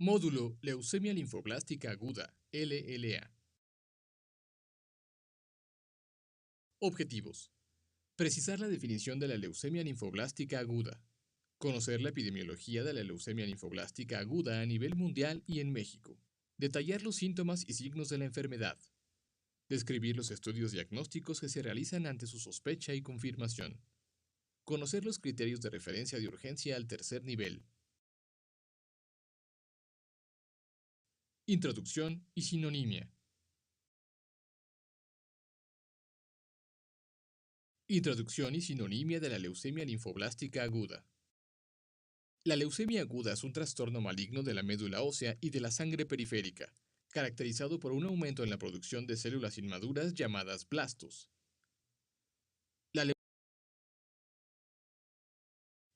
Módulo Leucemia linfoblástica aguda, LLA. Objetivos. Precisar la definición de la leucemia linfoblástica aguda. Conocer la epidemiología de la leucemia linfoblástica aguda a nivel mundial y en México. Detallar los síntomas y signos de la enfermedad. Describir los estudios diagnósticos que se realizan ante su sospecha y confirmación. Conocer los criterios de referencia de urgencia al tercer nivel. Introducción y sinonimia. Introducción y sinonimia de la leucemia linfoblástica aguda. La leucemia aguda es un trastorno maligno de la médula ósea y de la sangre periférica, caracterizado por un aumento en la producción de células inmaduras llamadas blastos. La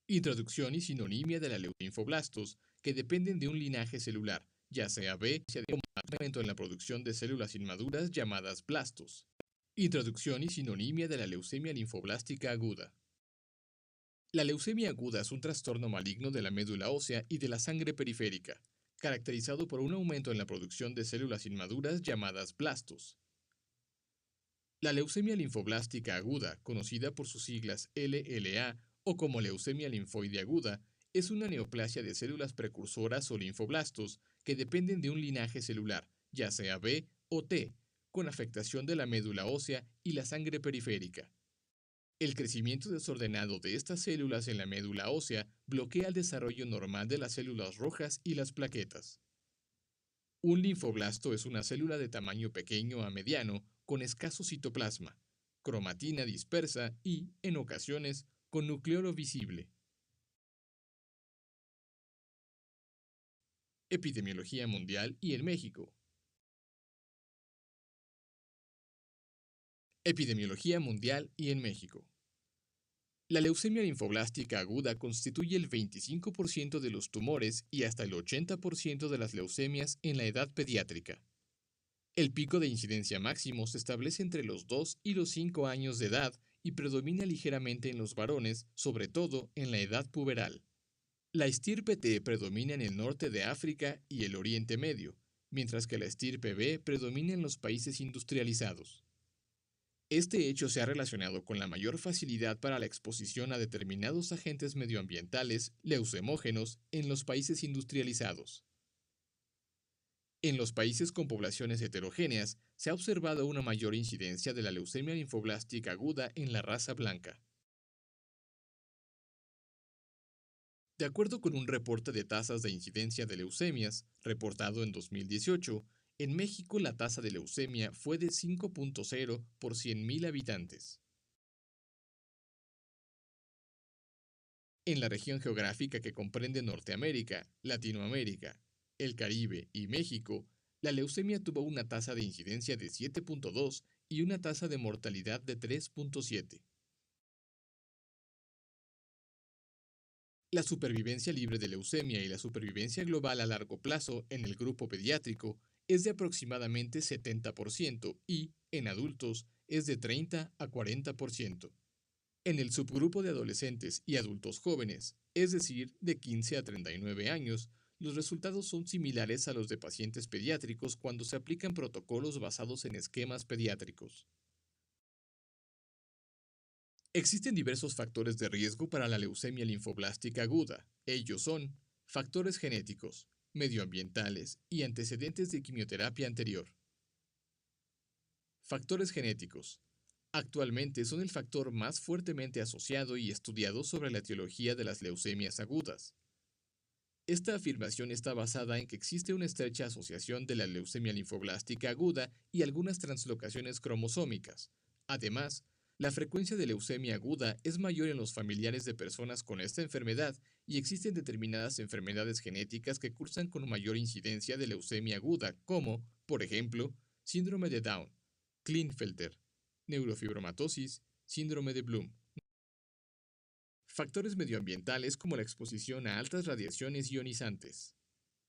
introducción y sinonimia de la linfoblastos, que dependen de un linaje celular, ya sea B, o un aumento en la producción de células inmaduras llamadas blastos. Introducción y sinonimia de la leucemia linfoblástica aguda. La leucemia aguda es un trastorno maligno de la médula ósea y de la sangre periférica, caracterizado por un aumento en la producción de células inmaduras llamadas blastos. La leucemia linfoblástica aguda, conocida por sus siglas LLA o como leucemia linfoide aguda, es una neoplasia de células precursoras o linfoblastos que dependen de un linaje celular, ya sea B o T, con afectación de la médula ósea y la sangre periférica. El crecimiento desordenado de estas células en la médula ósea bloquea el desarrollo normal de las células rojas y las plaquetas. Un linfoblasto es una célula de tamaño pequeño a mediano con escaso citoplasma, cromatina dispersa y, en ocasiones, con nucleolo visible. Epidemiología mundial y en México. Epidemiología mundial y en México. La leucemia linfoblástica aguda constituye el 25% de los tumores y hasta el 80% de las leucemias en la edad pediátrica. El pico de incidencia máximo se establece entre los 2 y los 5 años de edad y predomina ligeramente en los varones, sobre todo en la edad puberal. La estirpe T predomina en el norte de África y el Oriente Medio, mientras que la estirpe B predomina en los países industrializados. Este hecho se ha relacionado con la mayor facilidad para la exposición a determinados agentes medioambientales leucemógenos en los países industrializados. En los países con poblaciones heterogéneas se ha observado una mayor incidencia de la leucemia linfoblástica aguda en la raza blanca. De acuerdo con un reporte de tasas de incidencia de leucemias, reportado en 2018, en México la tasa de leucemia fue de 5.0 por 100.000 habitantes. En la región geográfica que comprende Norteamérica, Latinoamérica, el Caribe y México, la leucemia tuvo una tasa de incidencia de 7.2 y una tasa de mortalidad de 3.7. La supervivencia libre de leucemia y la supervivencia global a largo plazo en el grupo pediátrico es de aproximadamente 70% y, en adultos, es de 30 a 40%. En el subgrupo de adolescentes y adultos jóvenes, es decir, de 15 a 39 años, los resultados son similares a los de pacientes pediátricos cuando se aplican protocolos basados en esquemas pediátricos. Existen diversos factores de riesgo para la leucemia linfoblástica aguda. Ellos son factores genéticos, medioambientales y antecedentes de quimioterapia anterior. Factores genéticos. Actualmente son el factor más fuertemente asociado y estudiado sobre la etiología de las leucemias agudas. Esta afirmación está basada en que existe una estrecha asociación de la leucemia linfoblástica aguda y algunas translocaciones cromosómicas. Además, la frecuencia de leucemia aguda es mayor en los familiares de personas con esta enfermedad y existen determinadas enfermedades genéticas que cursan con mayor incidencia de leucemia aguda, como, por ejemplo, síndrome de Down, Klinefelter, neurofibromatosis, síndrome de Bloom. Factores medioambientales como la exposición a altas radiaciones ionizantes.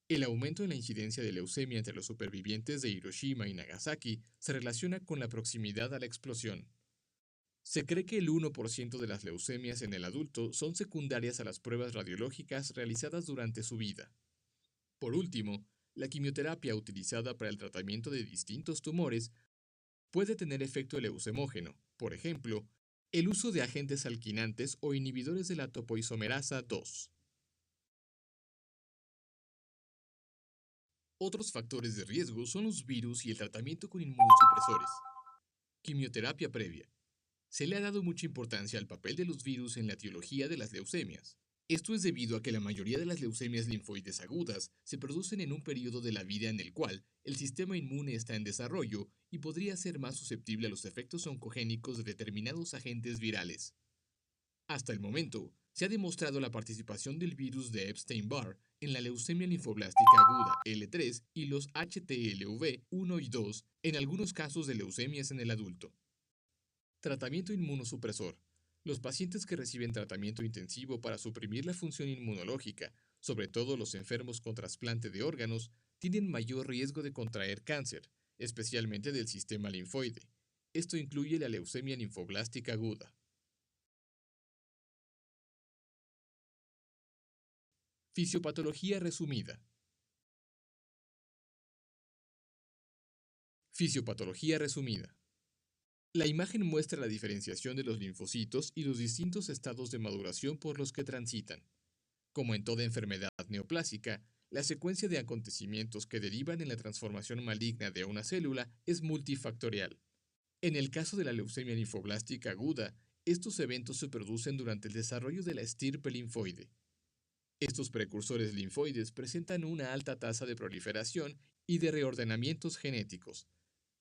El aumento en la incidencia de leucemia entre los supervivientes de Hiroshima y Nagasaki se relaciona con la proximidad a la explosión. Se cree que el 1% de las leucemias en el adulto son secundarias a las pruebas radiológicas realizadas durante su vida. Por último, la quimioterapia utilizada para el tratamiento de distintos tumores puede tener efecto leucemógeno, por ejemplo, el uso de agentes alquinantes o inhibidores de la topoisomerasa 2. Otros factores de riesgo son los virus y el tratamiento con inmunosupresores. Quimioterapia previa. Se le ha dado mucha importancia al papel de los virus en la etiología de las leucemias. Esto es debido a que la mayoría de las leucemias linfoides agudas se producen en un periodo de la vida en el cual el sistema inmune está en desarrollo y podría ser más susceptible a los efectos oncogénicos de determinados agentes virales. Hasta el momento, se ha demostrado la participación del virus de Epstein-Barr en la leucemia linfoblástica aguda L3 y los HTLV 1 y 2 en algunos casos de leucemias en el adulto. Tratamiento inmunosupresor. Los pacientes que reciben tratamiento intensivo para suprimir la función inmunológica, sobre todo los enfermos con trasplante de órganos, tienen mayor riesgo de contraer cáncer, especialmente del sistema linfoide. Esto incluye la leucemia linfoblástica aguda. Fisiopatología resumida. Fisiopatología resumida. La imagen muestra la diferenciación de los linfocitos y los distintos estados de maduración por los que transitan. Como en toda enfermedad neoplásica, la secuencia de acontecimientos que derivan en la transformación maligna de una célula es multifactorial. En el caso de la leucemia linfoblástica aguda, estos eventos se producen durante el desarrollo de la estirpe linfoide. Estos precursores linfoides presentan una alta tasa de proliferación y de reordenamientos genéticos,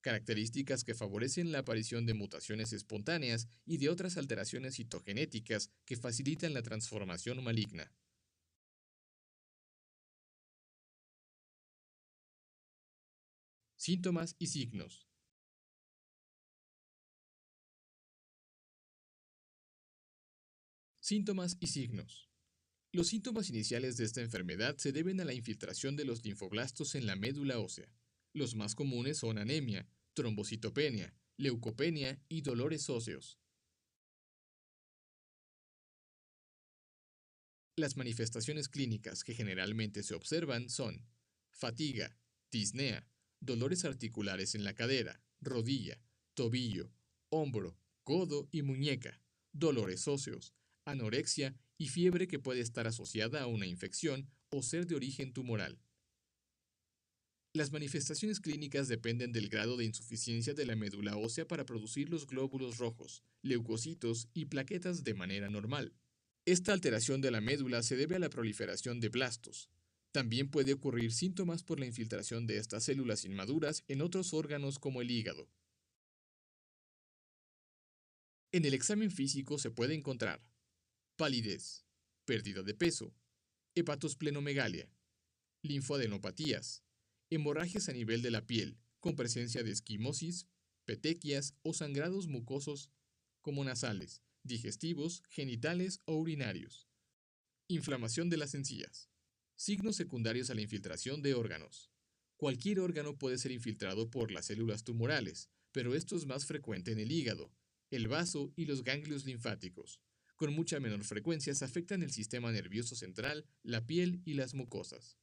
características que favorecen la aparición de mutaciones espontáneas y de otras alteraciones citogenéticas que facilitan la transformación maligna. Síntomas y signos. Síntomas y signos. Los síntomas iniciales de esta enfermedad se deben a la infiltración de los linfoblastos en la médula ósea. Los más comunes son anemia, trombocitopenia, leucopenia y dolores óseos. Las manifestaciones clínicas que generalmente se observan son fatiga, disnea, dolores articulares en la cadera, rodilla, tobillo, hombro, codo y muñeca, dolores óseos, anorexia y fiebre que puede estar asociada a una infección o ser de origen tumoral. Las manifestaciones clínicas dependen del grado de insuficiencia de la médula ósea para producir los glóbulos rojos, leucocitos y plaquetas de manera normal. Esta alteración de la médula se debe a la proliferación de blastos. También puede ocurrir síntomas por la infiltración de estas células inmaduras en otros órganos como el hígado. En el examen físico se puede encontrar palidez, pérdida de peso, hepatosplenomegalia, linfoadenopatías, hemorragias a nivel de la piel, con presencia de esquimosis, petequias o sangrados mucosos como nasales, digestivos, genitales o urinarios. Inflamación de las encías. Signos secundarios a la infiltración de órganos. Cualquier órgano puede ser infiltrado por las células tumorales, pero esto es más frecuente en el hígado, el vaso y los ganglios linfáticos. Con mucha menor frecuencia se afectan el sistema nervioso central, la piel y las mucosas.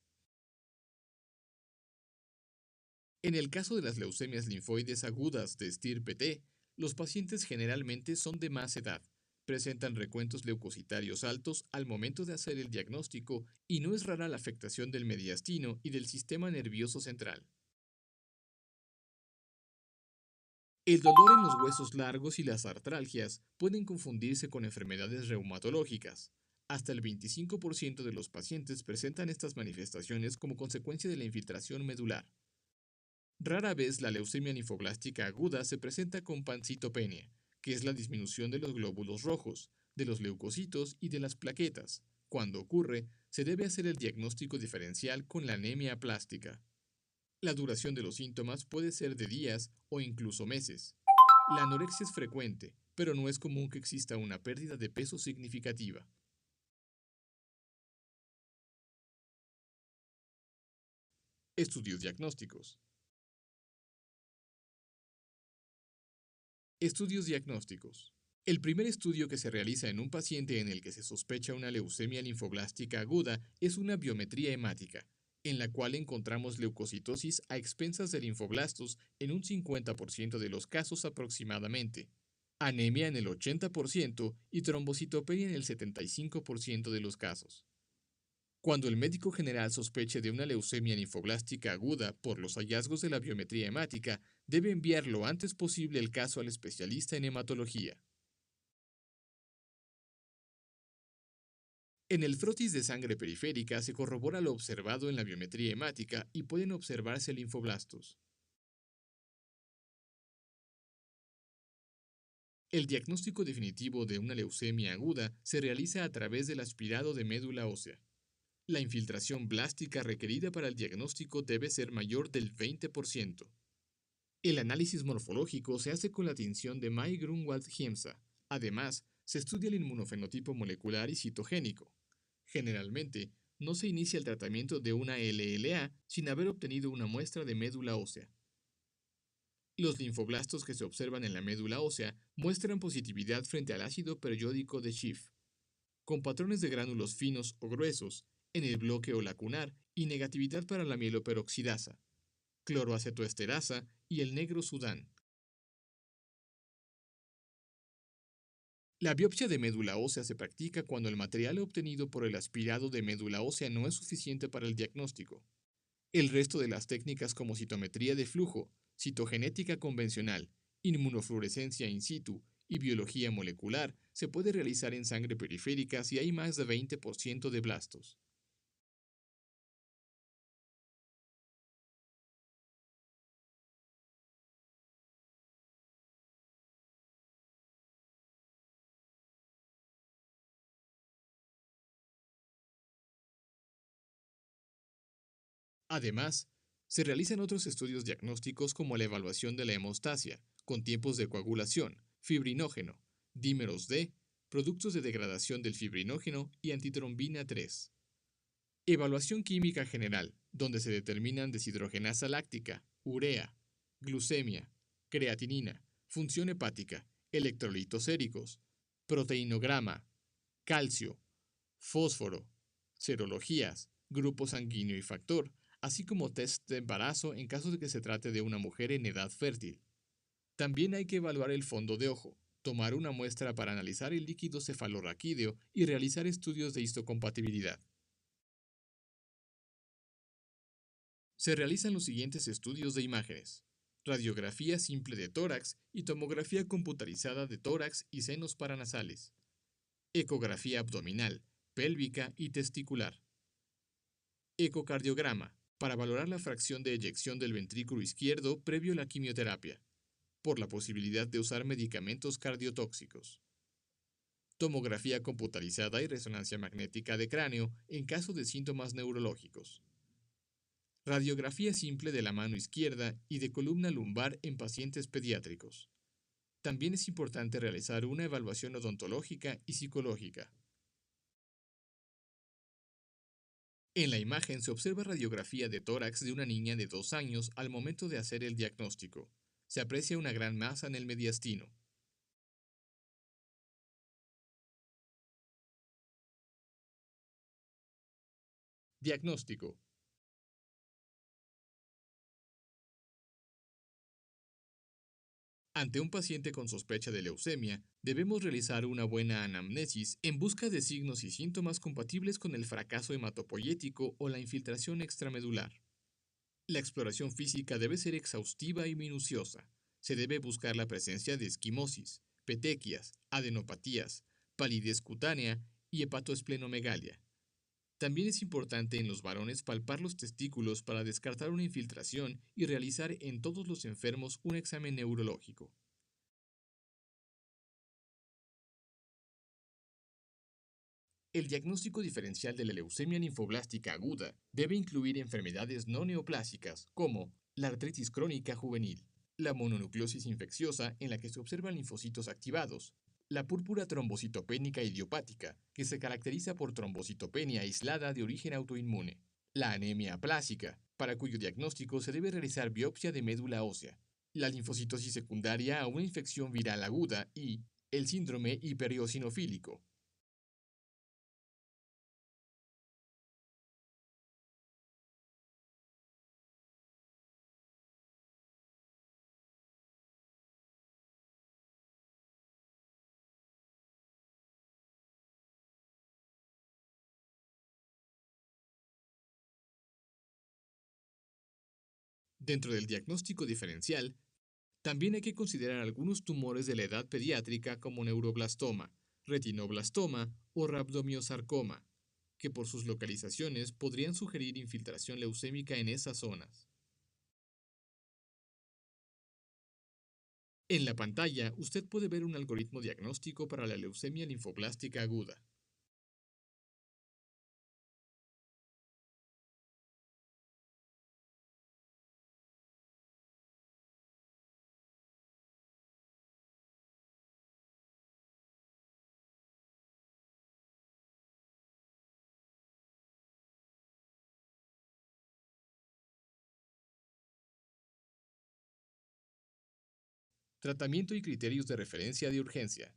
En el caso de las leucemias linfoides agudas de estirpe T, los pacientes generalmente son de más edad, presentan recuentos leucocitarios altos al momento de hacer el diagnóstico y no es rara la afectación del mediastino y del sistema nervioso central. El dolor en los huesos largos y las artralgias pueden confundirse con enfermedades reumatológicas. Hasta el 25% de los pacientes presentan estas manifestaciones como consecuencia de la infiltración medular. Rara vez la leucemia linfoblástica aguda se presenta con pancitopenia, que es la disminución de los glóbulos rojos, de los leucocitos y de las plaquetas. Cuando ocurre, se debe hacer el diagnóstico diferencial con la anemia plástica. La duración de los síntomas puede ser de días o incluso meses. La anorexia es frecuente, pero no es común que exista una pérdida de peso significativa. Estudios diagnósticos. Estudios diagnósticos. El primer estudio que se realiza en un paciente en el que se sospecha una leucemia linfoblástica aguda es una biometría hemática. en la cual encontramos leucocitosis a expensas de linfoblastos en un 50% de los casos aproximadamente, anemia en el 80% y trombocitopenia en el 75% de los casos. Cuando el médico general sospeche de una leucemia linfoblástica aguda por los hallazgos de la biometría hemática, debe enviar lo antes posible el caso al especialista en hematología. En el frotis de sangre periférica se corrobora lo observado en la biometría hemática y pueden observarse linfoblastos. El diagnóstico definitivo de una leucemia aguda se realiza a través del aspirado de médula ósea. La infiltración blástica requerida para el diagnóstico debe ser mayor del 20%. El análisis morfológico se hace con la tinción de May-Grunwald-Hiemsa. Además, se estudia el inmunofenotipo molecular y citogénico. Generalmente, no se inicia el tratamiento de una LLA sin haber obtenido una muestra de médula ósea. Los linfoblastos que se observan en la médula ósea muestran positividad frente al ácido periódico de Schiff, con patrones de gránulos finos o gruesos en el bloque o lacunar y negatividad para la mieloperoxidasa, cloroacetoesterasa y el negro Sudán. La biopsia de médula ósea se practica cuando el material obtenido por el aspirado de médula ósea no es suficiente para el diagnóstico. El resto de las técnicas como citometría de flujo, citogenética convencional, inmunofluorescencia in situ y biología molecular se puede realizar en sangre periférica si hay más de 20% de blastos. Además, se realizan otros estudios diagnósticos como la evaluación de la hemostasia, con tiempos de coagulación, fibrinógeno, dímeros D, productos de degradación del fibrinógeno y antitrombina 3. Evaluación química general, donde se determinan deshidrogenasa láctica, urea, glucemia, creatinina, función hepática, electrolitos séricos, proteinograma, calcio, fósforo, serologías, grupo sanguíneo y factor, así como test de embarazo en caso de que se trate de una mujer en edad fértil. También hay que evaluar el fondo de ojo, tomar una muestra para analizar el líquido cefalorraquídeo y realizar estudios de histocompatibilidad. Se realizan los siguientes estudios de imágenes: radiografía simple de tórax y tomografía computarizada de tórax y senos paranasales, ecografía abdominal, pélvica y testicular, ecocardiograma, para valorar la fracción de eyección del ventrículo izquierdo previo a la quimioterapia, por la posibilidad de usar medicamentos cardiotóxicos, tomografía computarizada y resonancia magnética de cráneo en caso de síntomas neurológicos, radiografía simple de la mano izquierda y de columna lumbar en pacientes pediátricos. También es importante realizar una evaluación odontológica y psicológica. En la imagen se observa radiografía de tórax de una niña de 2 años al momento de hacer el diagnóstico. Se aprecia una gran masa en el mediastino. Diagnóstico. Ante un paciente con sospecha de leucemia, debemos realizar una buena anamnesis en busca de signos y síntomas compatibles con el fracaso hematopoyético o la infiltración extramedular. La exploración física debe ser exhaustiva y minuciosa. Se debe buscar la presencia de esquimosis, petequias, adenopatías, palidez cutánea y hepatoesplenomegalia. También es importante en los varones palpar los testículos para descartar una infiltración y realizar en todos los enfermos un examen neurológico. El diagnóstico diferencial de la leucemia linfoblástica aguda debe incluir enfermedades no neoplásicas como la artritis crónica juvenil, la mononucleosis infecciosa en la que se observan linfocitos activados, la púrpura trombocitopénica idiopática, que se caracteriza por trombocitopenia aislada de origen autoinmune, la anemia aplásica, para cuyo diagnóstico se debe realizar biopsia de médula ósea, la linfocitosis secundaria a una infección viral aguda y el síndrome hiperiosinofílico. Dentro del diagnóstico diferencial, también hay que considerar algunos tumores de la edad pediátrica como neuroblastoma, retinoblastoma o rabdomiosarcoma, que por sus localizaciones podrían sugerir infiltración leucémica en esas zonas. En la pantalla, usted puede ver un algoritmo diagnóstico para la leucemia linfoblástica aguda. Tratamiento y criterios de referencia de urgencia.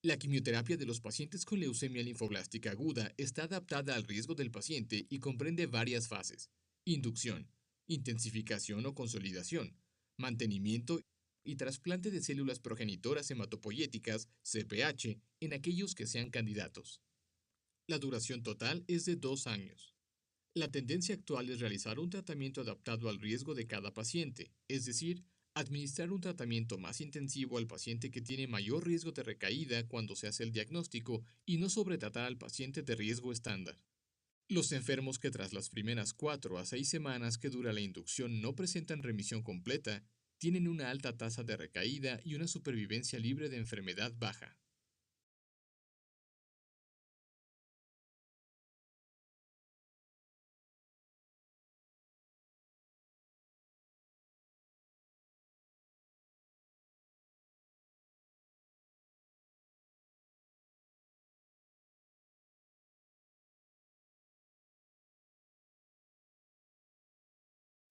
La quimioterapia de los pacientes con leucemia linfoblástica aguda está adaptada al riesgo del paciente y comprende varias fases: inducción, intensificación o consolidación, mantenimiento y trasplante de células progenitoras hematopoyéticas, CPH, en aquellos que sean candidatos. La duración total es de 2 años. La tendencia actual es realizar un tratamiento adaptado al riesgo de cada paciente, es decir, administrar un tratamiento más intensivo al paciente que tiene mayor riesgo de recaída cuando se hace el diagnóstico y no sobretratar al paciente de riesgo estándar. Los enfermos que tras las primeras 4 a 6 semanas que dura la inducción no presentan remisión completa, tienen una alta tasa de recaída y una supervivencia libre de enfermedad baja.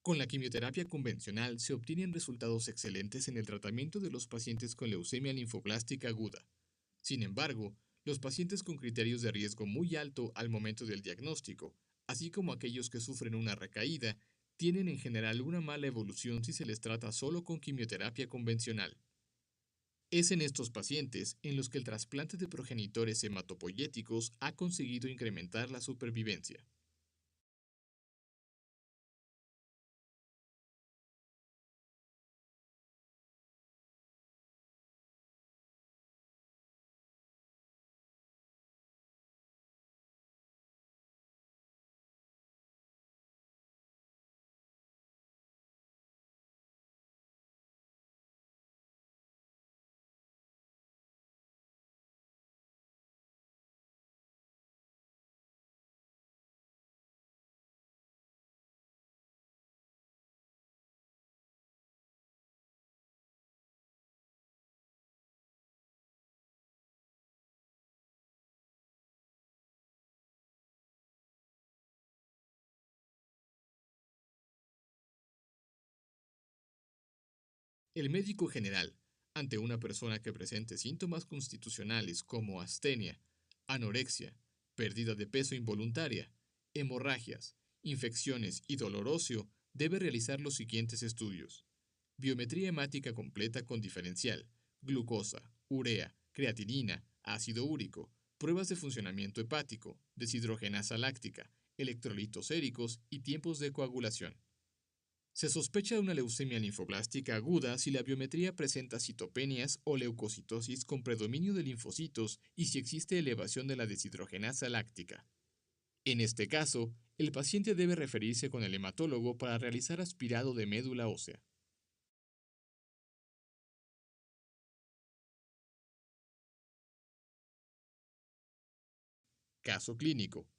Con la quimioterapia convencional se obtienen resultados excelentes en el tratamiento de los pacientes con leucemia linfoblástica aguda. Sin embargo, los pacientes con criterios de riesgo muy alto al momento del diagnóstico, así como aquellos que sufren una recaída, tienen en general una mala evolución si se les trata solo con quimioterapia convencional. Es en estos pacientes en los que el trasplante de progenitores hematopoyéticos ha conseguido incrementar la supervivencia. El médico general, ante una persona que presente síntomas constitucionales como astenia, anorexia, pérdida de peso involuntaria, hemorragias, infecciones y dolor óseo, debe realizar los siguientes estudios: biometría hemática completa con diferencial, glucosa, urea, creatinina, ácido úrico, pruebas de funcionamiento hepático, deshidrogenasa láctica, electrolitos séricos y tiempos de coagulación. Se sospecha de una leucemia linfoblástica aguda si la biometría presenta citopenias o leucocitosis con predominio de linfocitos y si existe elevación de la deshidrogenasa láctica. En este caso, el paciente debe referirse con el hematólogo para realizar aspirado de médula ósea. Caso clínico.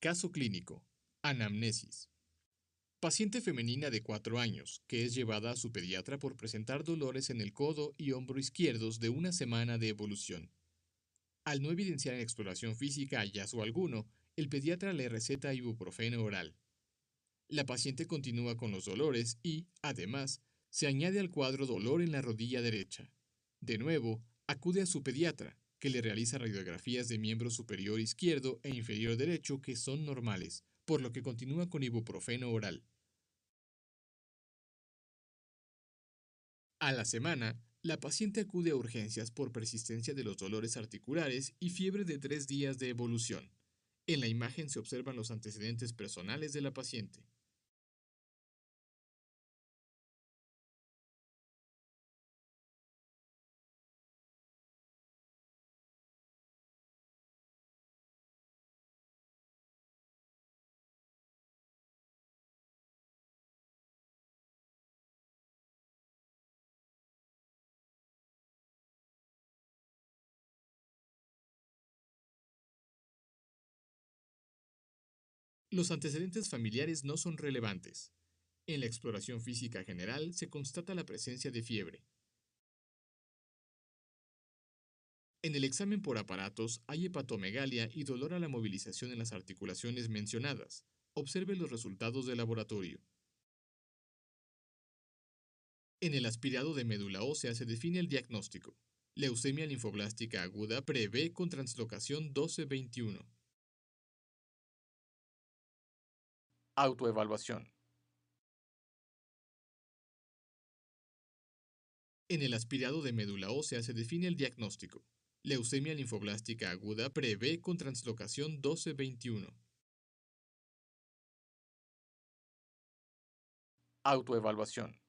Caso clínico. Anamnesis. Paciente femenina de 4 años, que es llevada a su pediatra por presentar dolores en el codo y hombro izquierdos de una semana de evolución. Al no evidenciar en exploración física hallazgo alguno, el pediatra le receta ibuprofeno oral. La paciente continúa con los dolores y, además, se añade al cuadro dolor en la rodilla derecha. De nuevo, acude a su pediatra, que le realiza radiografías de miembro superior izquierdo e inferior derecho que son normales, por lo que continúa con ibuprofeno oral. A la semana, la paciente acude a urgencias por persistencia de los dolores articulares y fiebre de 3 días de evolución. En la imagen se observan los antecedentes personales de la paciente. Los antecedentes familiares no son relevantes. En la exploración física general se constata la presencia de fiebre. En el examen por aparatos hay hepatomegalia y dolor a la movilización en las articulaciones mencionadas. Observe los resultados de laboratorio. En el aspirado de médula ósea se define el diagnóstico. Leucemia linfoblástica aguda pre-B con translocación 12-21. Autoevaluación. En el aspirado de médula ósea se define el diagnóstico. Leucemia linfoblástica aguda pre-B con translocación 12-21. Autoevaluación.